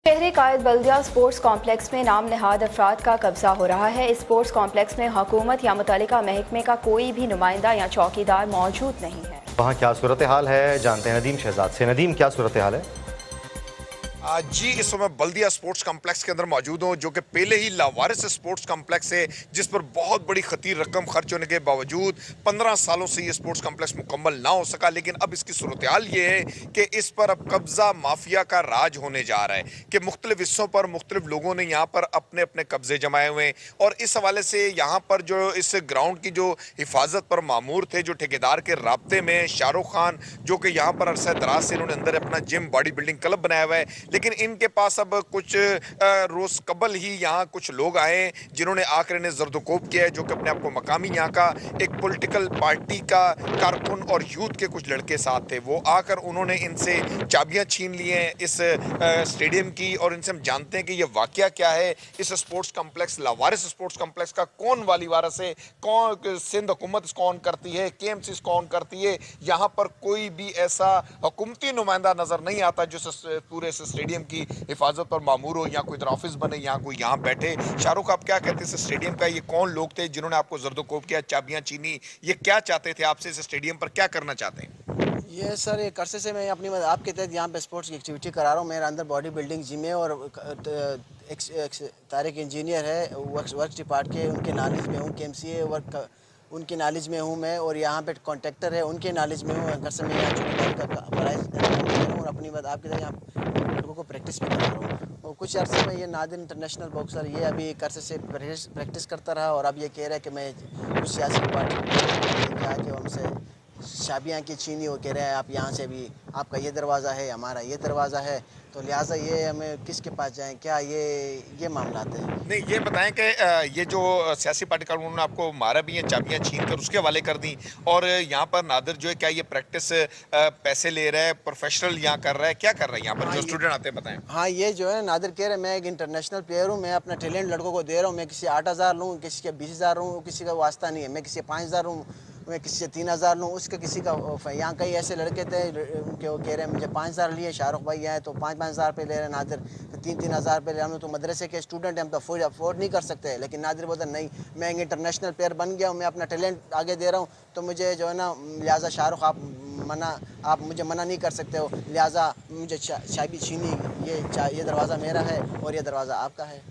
शहरी कायद बल्दिया sports complex में नाम नहाद अफराद का कब्जा हो रहा है। इस स्पोर्ट्स कॉम्प्लेक्स में हुकूमत या मुतल्लिका महकमे का कोई भी नुमाइंदा या चौकीदार मौजूद नहीं है। वहाँ क्या सूरत हाल है, जानते हैं नदीम शहजाद से। नदीम, क्या सूरत हाल है? जी, इस समय बल्दिया स्पोर्ट्स कॉम्प्लेक्स के अंदर मौजूद हूँ, जो कि पहले ही लावारिस स्पोर्ट्स कॉम्प्लेक्स है, जिस पर बहुत बड़ी खतीर रकम खर्च होने के बावजूद 15 सालों से ये स्पोर्ट्स कॉम्प्लेक्स मुकम्मल ना हो सका। लेकिन अब इसकी सूरत हाल ये है कि इस पर अब कब्जा माफिया का राज होने जा रहा है कि मुख्तलिफ हिस्सों पर मुख्तलिफ लोगों ने यहाँ पर अपने अपने कब्जे जमाए हुए हैं। और इस हवाले से यहाँ पर जो इस ग्राउंड की जो हिफाजत पर मामूर थे, जो ठेकेदार के राब्ते में शाहरुख खान, जो कि यहाँ पर अरसा दराज से इन्होंने अंदर अपना जिम बॉडी बिल्डिंग क्लब बनाया हुआ है, लेकिन इनके पास अब कुछ रोज कबल ही यहाँ कुछ लोग आए जिन्होंने आकर इन्हें जर्दोकोब किया है, जो कि अपने आप को मकामी यहाँ का एक पॉलिटिकल पार्टी का कारकुन और यूथ के कुछ लड़के साथ थे। वो आकर उन्होंने इनसे चाबियां छीन ली हैं इस स्टेडियम की, और इनसे हम जानते हैं कि ये वाकया क्या है। इस स्पोर्ट्स कॉम्प्लेक्स, लावारिस स्पोर्ट्स कॉम्प्लेक्स का कौन वाली वारस है, कौन सिंध हुकूमत इसको ऑन करती है, KMC इसको ऑन करती है। यहाँ पर कोई भी ऐसा हुकूमती नुमाइंदा नजर नहीं आता जो पूरे इस स्टेडियम की हिफाजत पर मामूर हो, या कोई इधर ऑफिस बने, या कोई यहाँ बैठे। शाहरुख, आप क्या कहते हैं इस स्टेडियम का? ये कौन लोग थे जिन्होंने आपको जर्दोकोब किया, चाबियां छीनी? ये क्या चाहते थे आपसे? इस स्टेडियम पर क्या करना चाहते हैं? ये सर एक अरसे से मैं अपनी आपके तहत यहाँ पे स्पोर्ट्स की एक्टिविटी करा रहा हूँ। मेरे अंदर बॉडी बिल्डिंग जिम है और तारिक इंजीनियर है वर्क डिपार्ट के, उनके नॉलेज में हूँ। KMC है वर्क, उनकी नॉलेज में हूँ मैं, और यहाँ पे कॉन्ट्रैक्टर है, उनके नॉलेज में हूँ। घर से मैं यहाँ चौकीदारी का फराइज कर रहा हूँ और अपनी बात आपके तरह यहाँ लड़कों को प्रैक्टिस भी करा रहा हूँ। और कुछ अर्से में ये नादिर इंटरनेशनल बॉक्सर ये अभी एक अरसे से प्रैक्टिस करता रहा, और अब ये कह रहा है कि मैं कुछ सियासी पार्टी आके हमसे चाबियाँ की छीनी, वो कह रहे हैं आप यहाँ से भी, आपका ये दरवाज़ा है, हमारा ये दरवाज़ा है, तो लिहाजा ये हमें किसके पास जाएं? क्या ये मामला है? नहीं, ये बताएं कि ये जो सियासी पार्टी का उन्होंने आपको मारा भी है, चाबियां छीन कर उसके हवाले कर दी, और यहाँ पर नादिर जो है, क्या ये प्रैक्टिस पैसे ले रहा है, प्रोफेशनल यहाँ कर रहा है, क्या कर रहा है यहाँ पर? जो स्टूडेंट आते हैं बताएं। हाँ, ये जो है नादिर कह रहे हैं मैं एक इंटरनेशनल प्लेयर हूँ, मैं अपना टैलेंट लड़कों को दे रहा हूँ। मैं किसी 8,000 लूँ, किसी के 20,000 लूँ, किसी का वास्ता नहीं है। मैं किसी 5,000 लूँ, मैं किसी से 3,000 लूँ, उसके किसी का। यहाँ कई ऐसे लड़के थे उनके, वो कह रहे हैं मुझे 5,000 लिए, शाहरुख भाई आए तो 5,000 पे ले रहे हैं, नादिर 3,000 पे ले रहे हैं। तो मदरसे के स्टूडेंट हैं, हम तो अफोर्ड नहीं कर सकते। लेकिन नादिर बोलता नहीं, मैं एक इंटरनेशनल प्लेयर बन गया हूँ, मैं अपना टैलेंट आगे दे रहा हूँ, तो मुझे जो है ना, लिहाजा शाहरुख आप मुझे मना नहीं कर सकते हो, लिहाजा मुझे चाबी छीनी, ये दरवाज़ा मेरा है और ये दरवाज़ा आपका है।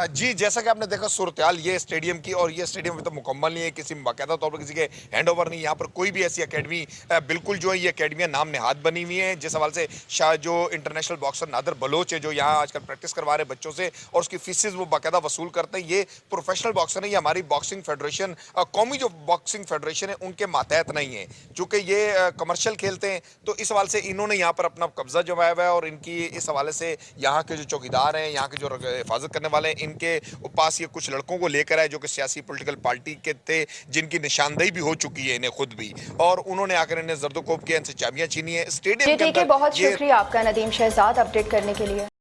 जी, जैसा कि आपने देखा सूरत हाल ये स्टेडियम की, और ये स्टेडियम अभी तो मुकम्मल नहीं है, किसी बाकायदा तौर पर किसी के हैंड ओवर नहीं। यहाँ पर कोई भी ऐसी अकेडमी बिल्कुल जो है, ये अकेडमियाँ नाम नेहाद बनी हुई हैं, जिस हवाले से जो इंटरनेशनल बॉक्सर नादिर बलोच है, जो यहाँ आजकल प्रैक्टिस करवा रहे बच्चों से, और उसकी फीसेज वो बाकायदा वसूल करते हैं। ये प्रोफेशनल बॉक्सर है, ये हमारी बॉक्सिंग फेडरेशन, कौमी जो बॉक्सिंग फेडरेशन है, उनके मातहत नहीं है, चूँकि ये कमर्शियल खेलते हैं। तो इस हवाले से इन्होंने यहाँ पर अपना कब्जा जमाया हुआ है, और इनकी इस हवाले से यहाँ के जो चौकीदार हैं, यहाँ के जो हिफाजत करने वाले हैं, इनके पास ये कुछ लड़कों को लेकर आए जो कि सियासी पॉलिटिकल पार्टी के थे, जिनकी निशानदेही भी हो चुकी है इन्हें खुद भी, और उन्होंने आकर इन्हें जर्दोकोब किया, इनसे चाबियां छीनी है स्टेडियम के अंदर। बहुत शुक्रिया आपका नदीम शहजाद अपडेट करने के लिए।